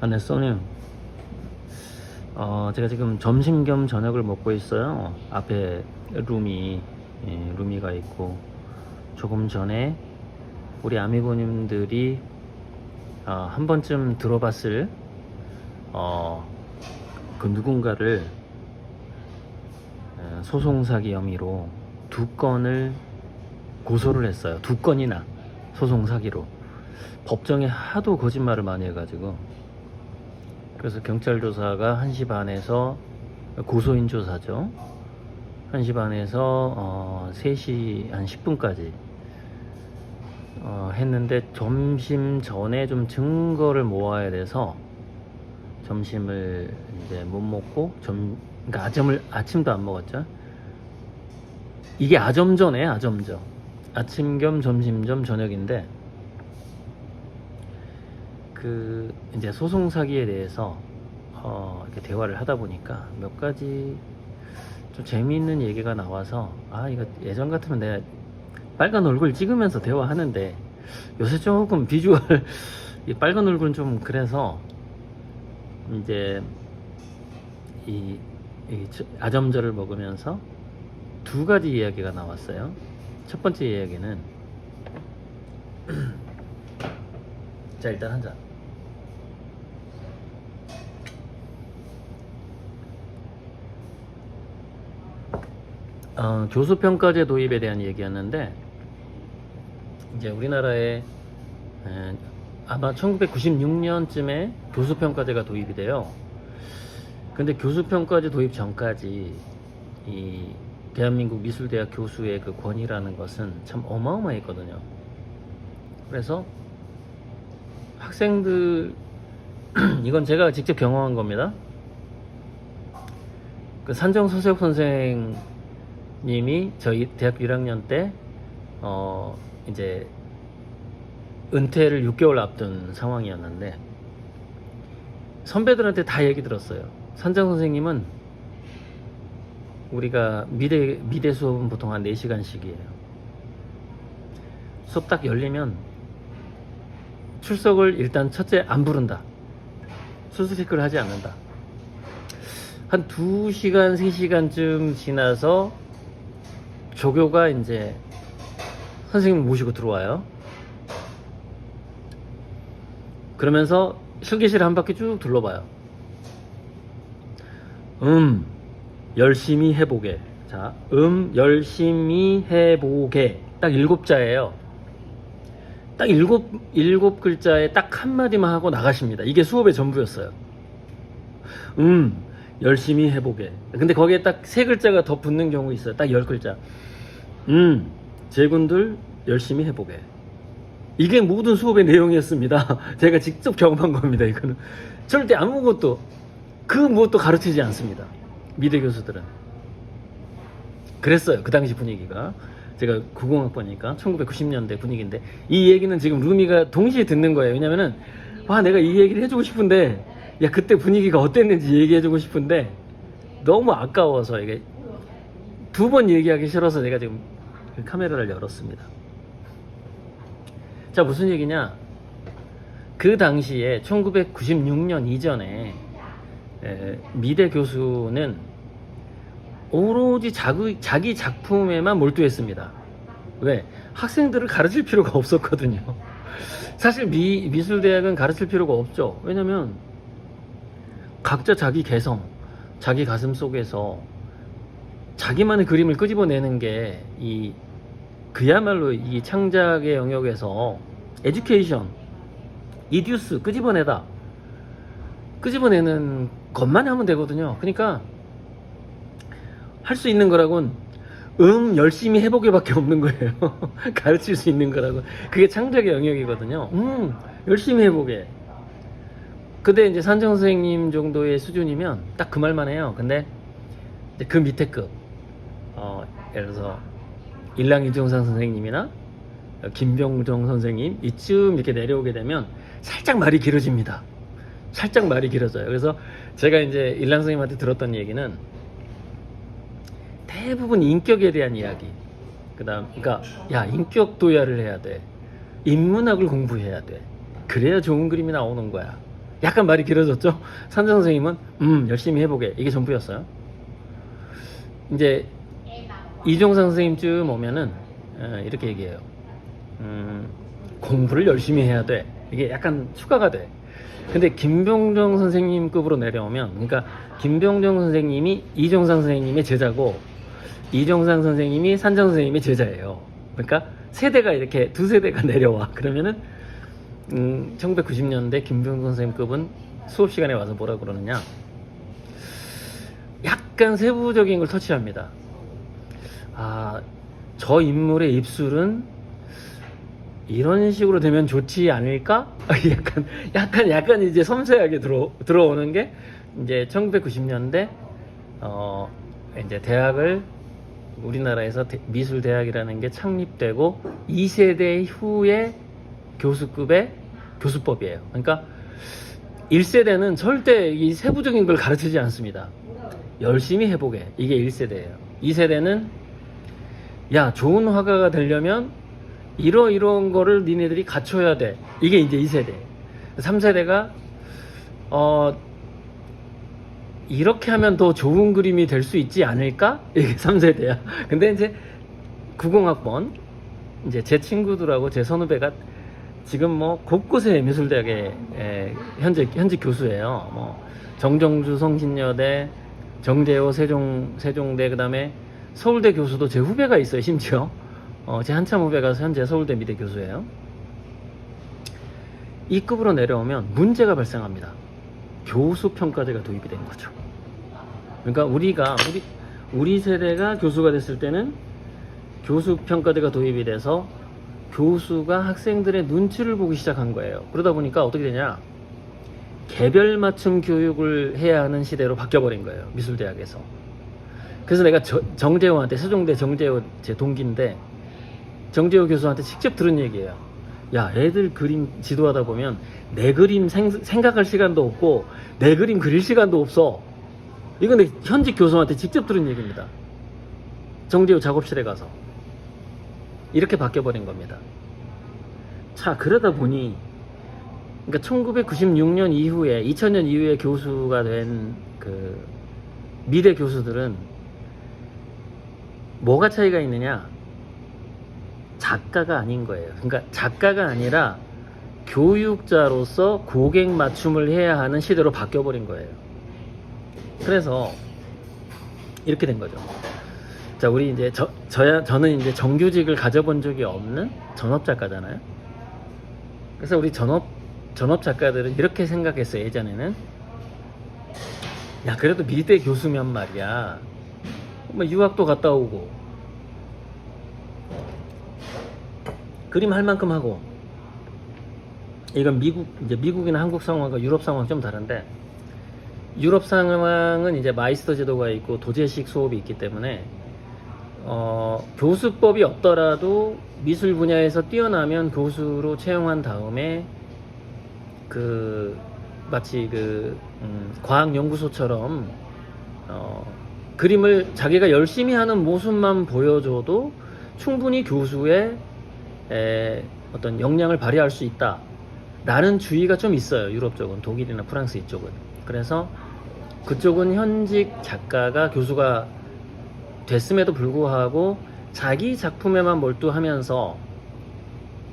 안에 써니. 제가 지금 점심 겸 저녁을 먹고 있어요. 앞에 루미가 있고, 조금 전에 우리 아미고님들이 한 번쯤 들어봤을 그 누군가를 소송 사기 혐의로 2건을 고소를 했어요. 2건이나 소송 사기로. 법정에 하도 거짓말을 많이 해가지고, 그래서 경찰 조사가 1시 반에서 고소인 조사죠. 1시 반에서 3시 한 10분까지 했는데, 점심 전에 좀 증거를 모아야 돼서 점심을 이제 못 먹고 그러니까 아침도 안 먹었죠. 이게 아점전에 아점전. 아침 겸 점심 겸 저녁인데, 이제 소송 사기에 대해서 이렇게 대화를 하다 보니까 몇 가지 좀 재미있는 얘기가 나와서, 이거 예전 같으면 내가 빨간 얼굴 찍으면서 대화하는데, 요새 조금 비주얼 이 빨간 얼굴은 좀 그래서 이제 이 아점절을 먹으면서 2가지 이야기가 나왔어요. 첫 번째 이야기는 자, 일단 한 잔. 교수평가제 도입에 대한 얘기였는데, 이제 우리나라에 아마 1996년쯤에 교수평가제가 도입이 돼요. 근데 교수평가제 도입 전까지 이 대한민국 미술대학 교수의 그 권위라는 것은 참 어마어마했거든요. 그래서 학생들 이건 제가 직접 경험한 겁니다. 그 산정 서세혁 선생님이 저희 대학교 1학년 때 이제 은퇴를 6개월 앞둔 상황이었는데, 선배들한테 다 얘기 들었어요. 산정 선생님은 우리가 미대 수업은 보통 한 4시간씩이에요. 수업 딱 열리면 출석을 일단 첫째 안 부른다. 수수 체크를 하지 않는다. 한 2시간, 3시간쯤 지나서 조교가 이제 선생님 모시고 들어와요. 그러면서 실기실 한 바퀴 쭉 둘러봐요. 열심히 해보게. 자, 열심히 해보게. 딱 7자예요. 딱 7 글자에 딱 한마디만 하고 나가십니다. 이게 수업의 전부였어요. 열심히 해보게. 근데 거기에 딱 3글자가 더 붙는 경우 있어요. 딱 10글자. 제군들 열심히 해보게. 이게 모든 수업의 내용이었습니다. 제가 직접 경험한 겁니다. 이거는 절대 아무것도 무엇도 가르치지 않습니다. 미대 교수들은 그랬어요. 그 당시 분위기가. 제가 90학번이니까 1990년대 분위기인데, 이 얘기는 지금 루미가 동시에 듣는 거예요. 왜냐면은 내가 이 얘기를 해주고 싶은데, 그때 분위기가 어땠는지 얘기해주고 싶은데 너무 아까워서 이게 2번 얘기하기 싫어서 제가 지금 카메라를 열었습니다. 자, 무슨 얘기냐? 그 당시에 1996년 이전에 미대 교수는 오로지 자기 작품에만 몰두했습니다. 왜? 학생들을 가르칠 필요가 없었거든요. 사실 미술대학은 가르칠 필요가 없죠. 왜냐면 각자 자기 개성, 자기 가슴 속에서 자기만의 그림을 끄집어내는 게 그야말로 이 창작의 영역에서 에듀케이션, 이듀스 끄집어내는 것만 하면 되거든요. 그러니까 할 수 있는 거라곤 열심히 해보게 밖에 없는 거예요. 가르칠 수 있는 거라고. 그게 창작의 영역이거든요. 열심히 해보게. 근데 이제 산정 선생님 정도의 수준이면 딱 그 말만 해요. 근데 이제 그 밑에 급, 예를 들어서 일랑 이종상 선생님이나 김병정 선생님 이쯤 이렇게 내려오게 되면 살짝 말이 길어집니다. 살짝 말이 길어져요. 그래서 제가 이제 일랑 선생님한테 들었던 얘기는 대부분 인격에 대한 이야기. 그러니까 인격 도야를 해야 돼. 인문학을 공부해야 돼. 그래야 좋은 그림이 나오는 거야. 약간 말이 길어졌죠? 산정 선생님은 열심히 해보게, 이게 전부였어요. 이제 이종상 선생님쯤 오면은 이렇게 얘기해요. 공부를 열심히 해야 돼. 이게 약간 추가가 돼. 근데 김병정 선생님급으로 내려오면, 그러니까 김병정 선생님이 이종상 선생님의 제자고 이종상 선생님이 산정 선생님의 제자예요. 그러니까 세대가 이렇게 두 세대가 내려와. 그러면은 1990년대 김병정 선생님급은 수업 시간에 와서 뭐라 그러느냐, 약간 세부적인 걸 터치합니다. 저 인물의 입술은 이런 식으로 되면 좋지 않을까? 약간 이제 섬세하게 들어오는 게 이제 1990년대 이제 대학을, 우리나라에서 미술대학이라는 게 창립되고 2세대 후에 교수급의 교수법이에요. 그러니까 1세대는 절대 이 세부적인 걸 가르치지 않습니다. 열심히 해보게, 이게 1세대예요. 2세대는 야, 좋은 화가가 되려면 이런 거를 니네들이 갖춰야 돼, 이게 이제 2세대. 3세대가 이렇게 하면 더 좋은 그림이 될 수 있지 않을까? 이게 3세대야. 근데 이제 90학번, 이제 제 친구들하고 제 선후배가 지금 뭐 곳곳에 미술대학에 현직 교수예요. 뭐 정정주 성신여대, 정재호 세종대, 그 다음에 서울대 교수도 제 후배가 있어요. 심지어 제 한참 후배가 현재 서울대 미대 교수예요. 이 급으로 내려오면 문제가 발생합니다. 교수 평가제가 도입이 된 거죠. 그러니까 우리 세대가 교수가 됐을 때는 교수 평가제가 도입이 돼서 교수가 학생들의 눈치를 보기 시작한 거예요. 그러다 보니까 어떻게 되냐, 개별 맞춤 교육을 해야 하는 시대로 바뀌어버린 거예요, 미술대학에서. 그래서 내가 정재호한테, 세종대 정재호 제 동기인데, 정재호 교수한테 직접 들은 얘기예요. 야, 애들 그림 지도하다 보면 내 그림 생각할 시간도 없고 내 그림 그릴 시간도 없어. 이건 내 현직 교수한테 직접 들은 얘기입니다. 정재호 작업실에 가서. 이렇게 바뀌어버린 겁니다. 자, 그러다 보니, 그러니까 1996년 이후에, 2000년 이후에 교수가 된 그 미대 교수들은 뭐가 차이가 있느냐, 작가가 아닌 거예요. 그러니까 작가가 아니라 교육자로서 고객 맞춤을 해야 하는 시대로 바뀌어버린 거예요. 그래서 이렇게 된 거죠. 자, 우리 이제 저는 이제 정규직을 가져본 적이 없는 전업 작가잖아요. 그래서 우리 전업 작가들은 이렇게 생각했어요. 예전에는, 야, 그래도 미대 교수면 말이야, 뭐 유학도 갔다 오고 그림 할 만큼 하고, 이건 미국이나 한국 상황과 유럽 상황 좀 다른데, 유럽 상황은 이제 마이스터 제도가 있고 도제식 수업이 있기 때문에 교수법이 없더라도 미술 분야에서 뛰어나면 교수로 채용한 다음에 마치 과학연구소처럼 그림을 자기가 열심히 하는 모습만 보여줘도 충분히 교수의 어떤 역량을 발휘할 수 있다 라는 주의가 좀 있어요. 유럽 쪽은, 독일이나 프랑스 이쪽은. 그래서 그쪽은 현직 작가가 교수가 됐음에도 불구하고 자기 작품에만 몰두하면서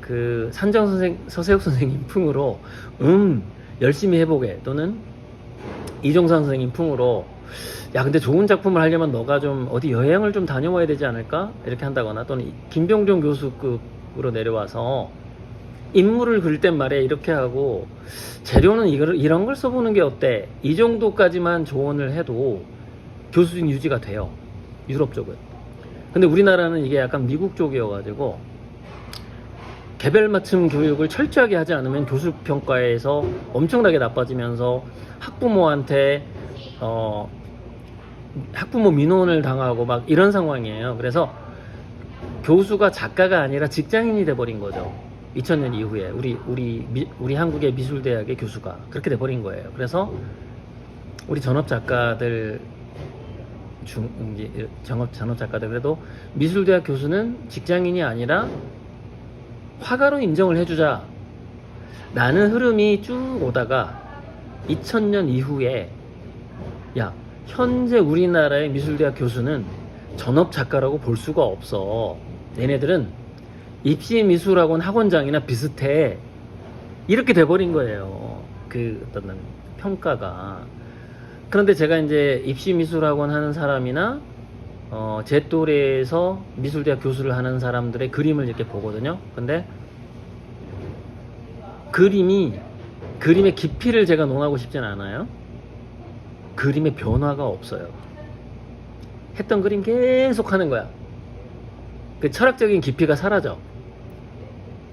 그 서세욱 선생님 풍으로 열심히 해보게, 또는 이종상 선생님 풍으로 야, 근데 좋은 작품을 하려면 너가 좀 어디 여행을 좀 다녀와야 되지 않을까? 이렇게 한다거나, 또는 김병종 교수급으로 내려와서 인물을 그릴 땐 말이야 이렇게 하고 재료는 이런 걸 써보는 게 어때? 이 정도까지만 조언을 해도 교수진 유지가 돼요, 유럽 쪽은. 근데 우리나라는 이게 약간 미국 쪽이어가지고 개별 맞춤 교육을 철저하게 하지 않으면 교수 평가에서 엄청나게 나빠지면서 학부모한테 학부모 민원을 당하고 막 이런 상황이에요. 그래서 교수가 작가가 아니라 직장인이 돼버린 거죠. 2000년 이후에 우리 한국의 미술대학의 교수가 그렇게 돼버린 거예요. 그래서 우리 전업 작가들 전업 작가들, 그래도 미술대학 교수는 직장인이 아니라 화가로 인정을 해주자 라는 흐름이 쭉 오다가 2000년 이후에 야, 현재 우리나라의 미술대학 교수는 전업 작가라고 볼 수가 없어. 얘네들은 입시 미술학원 학원장이나 비슷해. 이렇게 돼버린 거예요. 그 어떤 평가가. 그런데 제가 이제 입시 미술학원 하는 사람이나 제 또래에서 미술대학 교수를 하는 사람들의 그림을 이렇게 보거든요. 근데 그림의 깊이를 제가 논하고 싶진 않아요. 그림의 변화가 없어요. 했던 그림 계속 하는 거야. 그 철학적인 깊이가 사라져.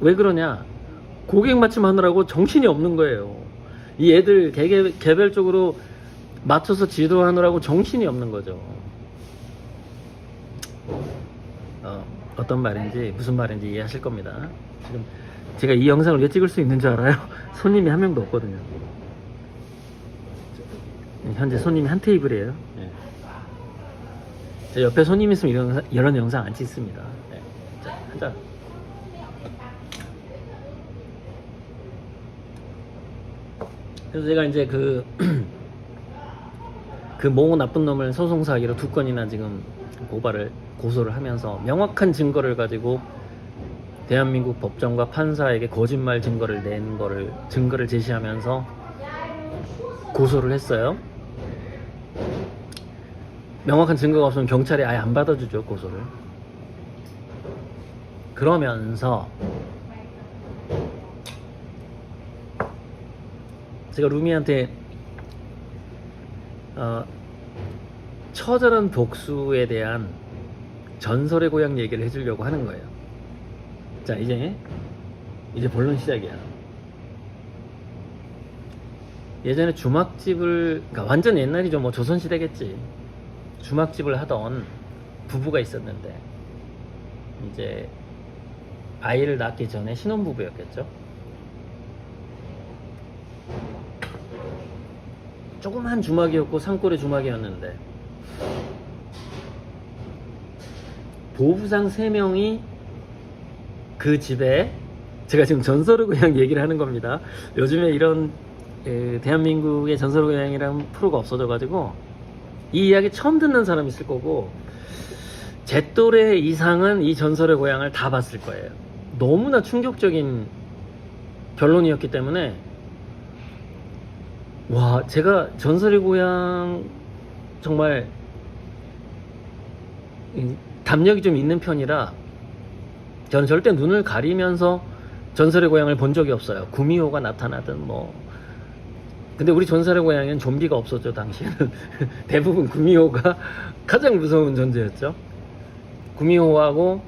왜 그러냐? 고객 맞춤하느라고 정신이 없는 거예요. 이 애들 개별적으로 맞춰서 지도하느라고 정신이 없는 거죠. 어떤 말인지 무슨 말인지 이해하실 겁니다. 지금 제가 이 영상을 왜 찍을 수 있는 줄 알아요? 손님이 한 명도 없거든요. 현재 손님이 한 테이블이에요. 네. 제 옆에 손님 있으면 이런 영상 안 찍습니다. 네. 자, 한잔. 그래서 제가 이제 그 모 나쁜 놈을 소송사기로 2건이나 지금 고소를 하면서 명확한 증거를 가지고 대한민국 법정과 판사에게 거짓말 증거를 증거를 제시하면서 고소를 했어요. 명확한 증거가 없으면 경찰이 아예 안 받아주죠, 고소를. 그러면서 제가 루미한테 처절한 복수에 대한 전설의 고향 얘기를 해주려고 하는 거예요. 자, 이제 본론 시작이야. 예전에 주막집을, 그러니까 완전 옛날이죠. 뭐 조선시대겠지. 주막집을 하던 부부가 있었는데, 이제 아이를 낳기 전에 신혼부부였겠죠. 조그만 주막이었고 산골의 주막이었는데 보부상 3명이 그 집에, 제가 지금 전설의 고향 얘기를 하는 겁니다. 요즘에 이런 대한민국의 전설의 고향이라는 프로가 없어져가지고 이 이야기 처음 듣는 사람이 있을 거고, 제 또래 이상은 이 전설의 고향을 다 봤을 거예요. 너무나 충격적인 결론이었기 때문에, 와, 제가 전설의 고향 정말 담력이 좀 있는 편이라 저는 절대 눈을 가리면서 전설의 고향을 본 적이 없어요. 구미호가 나타나든 뭐. 근데 우리 전설의 고향에는 좀비가 없었죠, 당시에는. 대부분 구미호가 가장 무서운 존재였죠. 구미호하고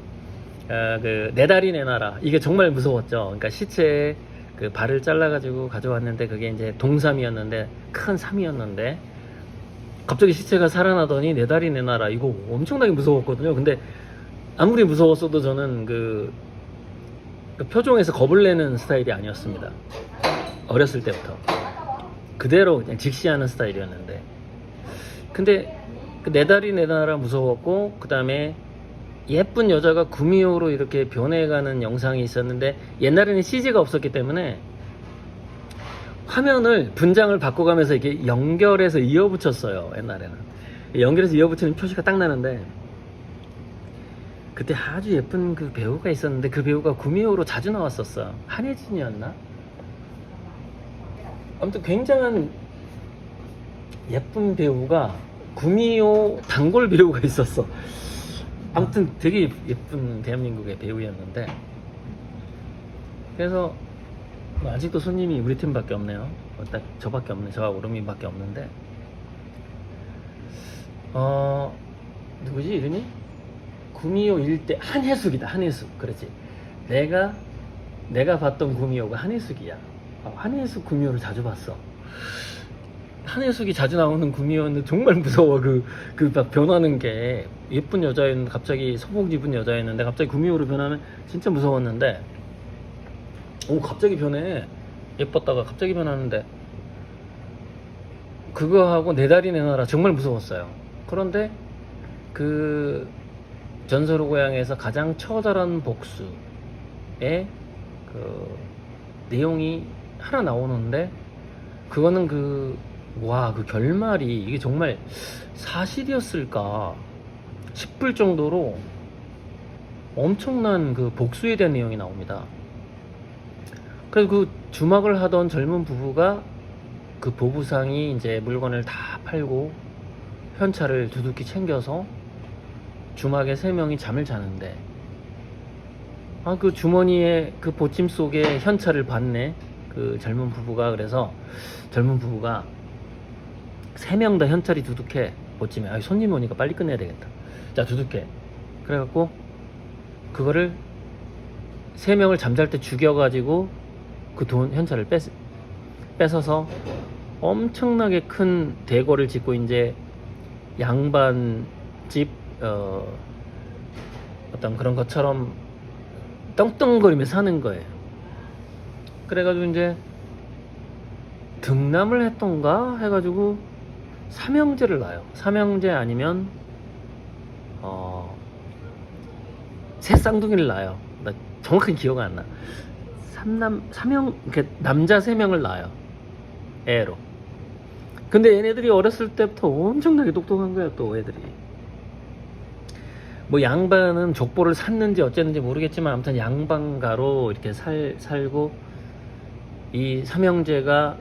내 다리 내 나라, 이게 정말 무서웠죠. 그러니까 시체에 그 발을 잘라가지고 가져왔는데 그게 이제 동삼이었는데, 큰 삼이었는데 갑자기 시체가 살아나더니 내 다리 내 나라, 이거 엄청나게 무서웠거든요. 근데 아무리 무서웠어도 저는 그 표정에서 겁을 내는 스타일이 아니었습니다. 어렸을 때부터 그대로 그냥 직시하는 스타일이었는데, 근데 그 내 다리 내 나라 무서웠고, 그 다음에 예쁜 여자가 구미호로 이렇게 변해가는 영상이 있었는데, 옛날에는 CG가 없었기 때문에 화면을 분장을 바꿔가면서 이렇게 연결해서 이어붙였어요. 옛날에는 연결해서 이어붙이는 표시가 딱 나는데, 그때 아주 예쁜 그 배우가 있었는데 그 배우가 구미호로 자주 나왔었어. 한혜진이었나? 아무튼 굉장한 예쁜 배우가, 구미호 단골 배우가 있었어. 아무튼 되게 예쁜 대한민국의 배우였는데, 그래서 뭐 아직도 손님이 우리 팀밖에 없네요. 딱 저밖에 없네. 저하고 루미밖에 없는데, 누구지 이름이? 구미호 일대 한혜숙이다. 한혜숙. 그렇지. 내가 봤던 구미호가 한혜숙이야. 한혜숙 구미호를 자주 봤어. 한혜숙이 자주 나오는 구미호는 정말 무서워. 막 변하는 게, 예쁜 여자였는데 갑자기 서복 입은 여자였는데 갑자기 구미호로 변하면 진짜 무서웠는데, 갑자기 변해. 예뻤다가 갑자기 변하는데, 그거하고 내 다리 내 나라 정말 무서웠어요. 그런데 그 전설의 고향에서 가장 처절한 복수의 그 내용이 하나 나오는데, 그거는 그 결말이 이게 정말 사실이었을까 싶을 정도로 엄청난 그 복수에 대한 내용이 나옵니다. 그래서 그 주막을 하던 젊은 부부가 그 보부상이 이제 물건을 다 팔고 현찰을 두둑히 챙겨서 주막에 3명이 잠을 자는데 그 주머니에 그 보찜 속에 현찰을 봤네 그 젊은 부부가. 그래서 젊은 부부가 3명 다 현찰이 두둑해 보찜에. 손님 오니까 빨리 끝내야 되겠다. 자, 두둑해. 그래갖고 그거를 3명을 잠잘 때 죽여가지고 그 돈 현찰을 뺏어서 엄청나게 큰 대궐을 짓고 이제 양반집 어떤 그런 것처럼 떵떵거리며 사는 거예요. 그래가지고 이제 등남을 했던가 해가지고 삼형제를 낳아요. 삼형제 아니면 새쌍둥이를 낳아요. 나 정확히 기억 안 나. 남자 3명을 낳아요. 애로. 근데 얘네들이 어렸을 때부터 엄청나게 똑똑한 거야, 또 애들이. 뭐 양반은 족보를 샀는지 어쨌는지 모르겠지만 아무튼 양반가로 이렇게 살고 이 삼형제가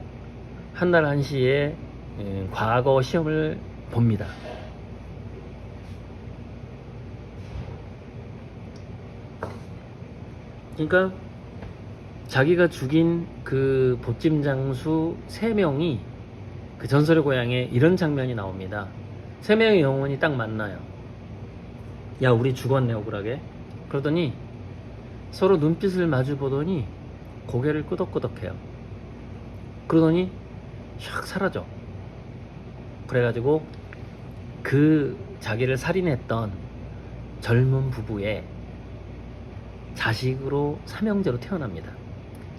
한날 한시에 과거 시험을 봅니다. 그러니까 자기가 죽인 그 보찜 장수 3명이 그 전설의 고향에 이런 장면이 나옵니다. 3명의 영혼이 딱 만나요. 야, 우리 죽었네, 억울하게. 그러더니 서로 눈빛을 마주 보더니 고개를 끄덕끄덕해요. 그러더니 샥 사라져. 그래가지고 그 자기를 살인했던 젊은 부부의 자식으로 삼형제로 태어납니다.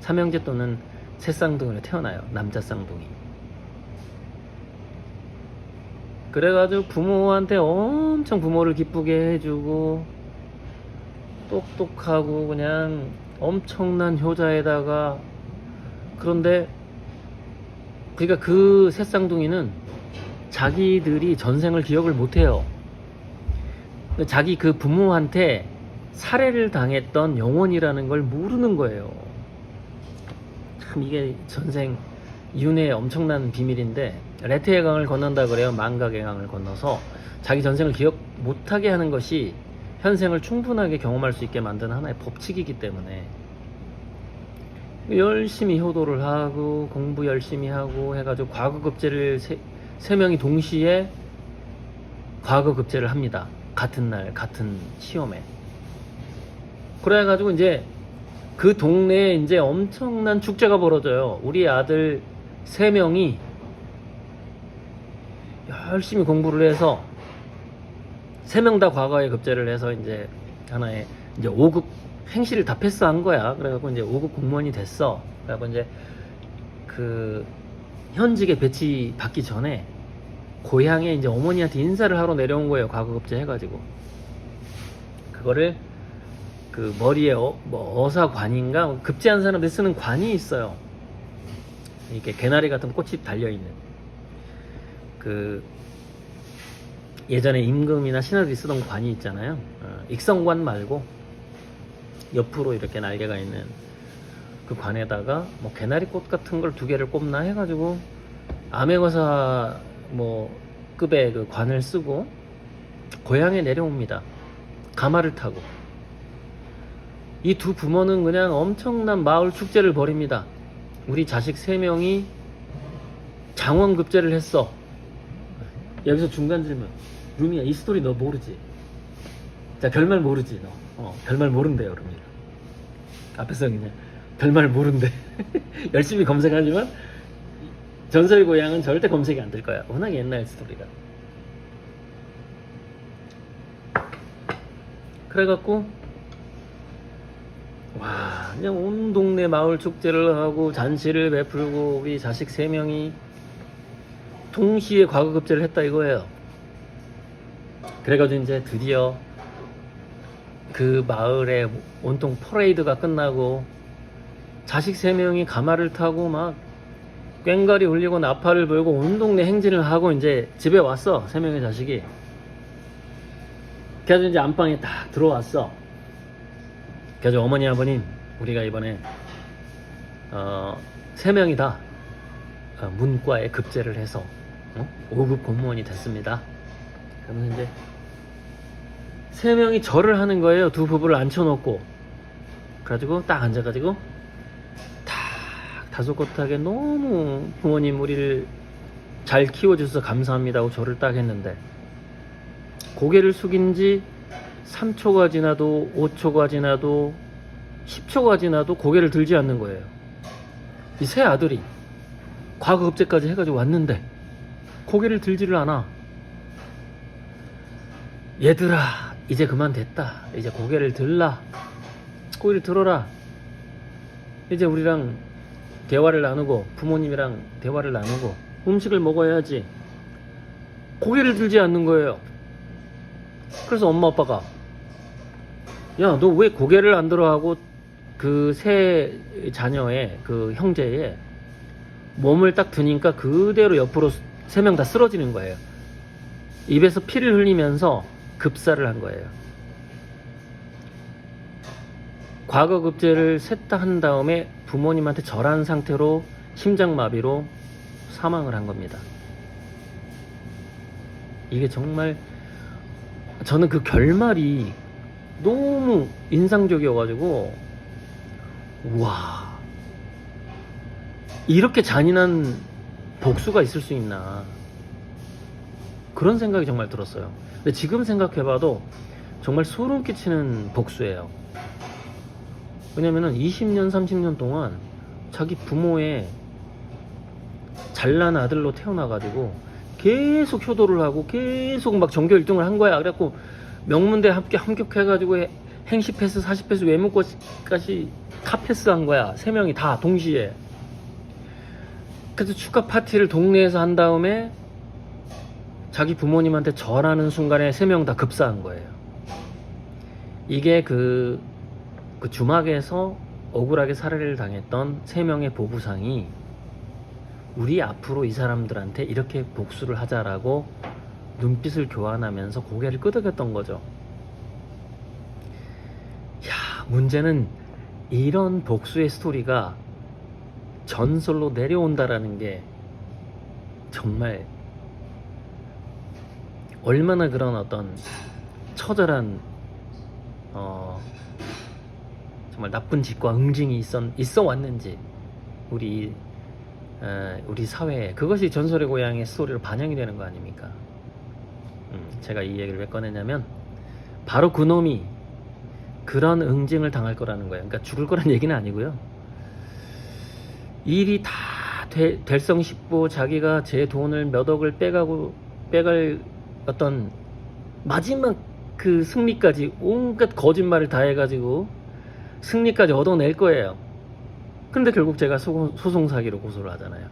삼형제 또는 새쌍둥이로 태어나요. 남자 쌍둥이. 그래가지고 부모한테 엄청 부모를 기쁘게 해주고 똑똑하고 그냥 엄청난 효자에다가. 그런데 그러니까 그 새쌍둥이는 자기들이 전생을 기억을 못해요. 자기 그 부모한테 살해를 당했던 영혼이라는 걸 모르는 거예요. 참 이게 전생 윤회의 엄청난 비밀인데, 레트의 강을 건넌다 그래요. 망각의 강을 건너서 자기 전생을 기억 못하게 하는 것이 현생을 충분하게 경험할 수 있게 만드는 하나의 법칙이기 때문에 열심히 효도를 하고 공부 열심히 하고 해가지고 과거급제를 3명이 동시에 과거급제를 합니다. 같은 날 같은 시험에. 그래가지고 이제 그 동네에 이제 엄청난 축제가 벌어져요. 우리 아들 3명이 열심히 공부를 해서 3명 다 과거에 급제를 해서 이제 하나의 이제 5급 행시를 다 패스한 거야. 그래갖고 이제 5급 공무원이 됐어. 그래갖고 이제 그 현직에 배치 받기 전에 고향에 이제 어머니한테 인사를 하러 내려온 거예요. 과거 급제 해가지고. 그거를 그 머리에 뭐 어사관인가 급제한 사람들 쓰는 관이 있어요. 이렇게 개나리 같은 꽃이 달려있는. 그 예전에 임금이나 신하들이 쓰던 관이 있잖아요. 익성관 말고 옆으로 이렇게 날개가 있는 그 관에다가 뭐 개나리꽃 같은 걸 2개를 꼽나 해가지고 암행어사 뭐 급의 그 관을 쓰고 고향에 내려옵니다. 가마를 타고. 이 두 부모는 그냥 엄청난 마을 축제를 벌입니다. 우리 자식 3명이 장원급제를 했어. 여기서 중간 질문. 루미야, 이 스토리 너 모르지? 자, 별말 모르지 너? 별말 모른대요, 루미가. 앞에서 그냥 별말 모른대. 열심히 검색하지만 전설의 고향은 절대 검색이 안 될 거야. 워낙 옛날 스토리가. 그래갖고 와, 그냥 온 동네 마을 축제를 하고 잔치를 베풀고 우리 자식 3명이 동시에 과거급제를 했다 이거예요. 그래가지고 이제 드디어 그 마을에 온통 퍼레이드가 끝나고 자식 3명이 가마를 타고 막 꽹과리 울리고 나팔을 불고 온 동네 행진을 하고 이제 집에 왔어. 세 명의 자식이. 그래서 이제 안방에 딱 들어왔어. 그래서 어머니 아버님 우리가 이번에 세 명이 다 문과에 급제를 해서 5급 공무원이 됐습니다. 그러면 이제 세 명이 절을 하는 거예요. 두 부부를 앉혀놓고. 그래가지고 딱 앉아가지고 다소곳하게 너무 부모님 우리를 잘 키워주셔서 감사합니다 하고 절을 딱 했는데, 고개를 숙인 지 3초가 지나도 5초가 지나도 10초가 지나도 고개를 들지 않는 거예요. 이 세 아들이 과거급제까지 해가지고 왔는데 고개를 들지를 않아. 얘들아 이제 그만 됐다. 이제 고개를 들라. 고개를 들어라. 이제 우리랑 대화를 나누고 부모님이랑 대화를 나누고 음식을 먹어야지. 고개를 들지 않는 거예요. 그래서 엄마 아빠가 야 너 왜 고개를 안 들어 하고 그 세 자녀의 그 형제의 몸을 딱 드니까 그대로 옆으로 세 명 다 쓰러지는 거예요. 입에서 피를 흘리면서 급사를 한 거예요. 과거급제를 셋 다 한 다음에 부모님한테 절한 상태로 심장마비로 사망을 한 겁니다. 이게 정말 저는 그 결말이 너무 인상적이어가지고 우와 이렇게 잔인한 복수가 있을 수 있나 그런 생각이 정말 들었어요. 근데 지금 생각해봐도 정말 소름 끼치는 복수예요. 왜냐면은 20년 30년 동안 자기 부모의 잘난 아들로 태어나가지고 계속 효도를 하고 계속 막 전교 1등을 한 거야. 그래갖고 명문대 합격해가지고 행시 패스 40 패스 외문고까지 다 패스한 거야. 세 명이 다 동시에. 그래서 축하 파티를 동네에서 한 다음에 자기 부모님한테 절하는 순간에 세 명 다 급사한 거예요. 이게 그 주막에서 억울하게 살해를 당했던 세 명의 보부상이 우리 앞으로 이 사람들한테 이렇게 복수를 하자라고 눈빛을 교환하면서 고개를 끄덕였던 거죠. 야, 문제는 이런 복수의 스토리가 전설로 내려온다라는 게 정말 얼마나 그런 어떤 처절한 정말 나쁜 짓과 응징이 있어 왔는지 우리 사회에 그것이 전설의 고향의 스토리로 반영이 되는 거 아닙니까? 제가 이 얘기를 왜 꺼내냐면 바로 그놈이 그런 응징을 당할 거라는 거예요. 그러니까 죽을 거란 얘기는 아니고요. 일이 다 될성십보 자기가 제 돈을 몇 억을 빼갈 어떤 마지막 그 승리까지 온갖 거짓말을 다 해가지고 승리까지 얻어낼 거예요. 근데 결국 제가 소송 사기로 고소를 하잖아요.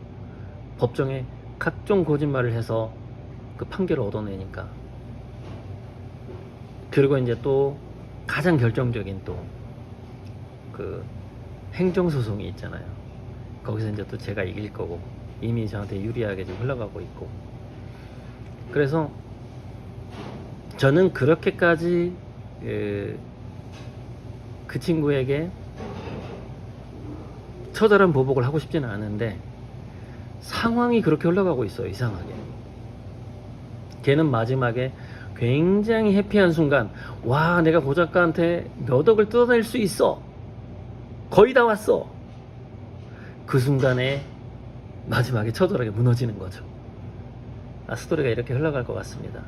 법정에 각종 거짓말을 해서 그 판결을 얻어내니까. 그리고 이제 또 가장 결정적인 또 그 행정소송이 있잖아요. 거기서 이제 또 제가 이길 거고 이미 저한테 유리하게 지금 흘러가고 있고. 그래서 저는 그렇게까지 그 친구에게 처절한 보복을 하고 싶지는 않은데 상황이 그렇게 흘러가고 있어요. 이상하게 걔는 마지막에 굉장히 해피한 순간 와 내가 고 작가한테 몇 억을 뜯어낼 수 있어 거의 다 왔어 그 순간에 마지막에 처절하게 무너지는 거죠. 스토리가 이렇게 흘러갈 것 같습니다.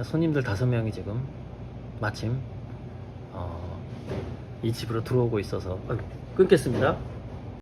손님들 5명이 지금 마침 이 집으로 들어오고 있어서 끊겠습니다.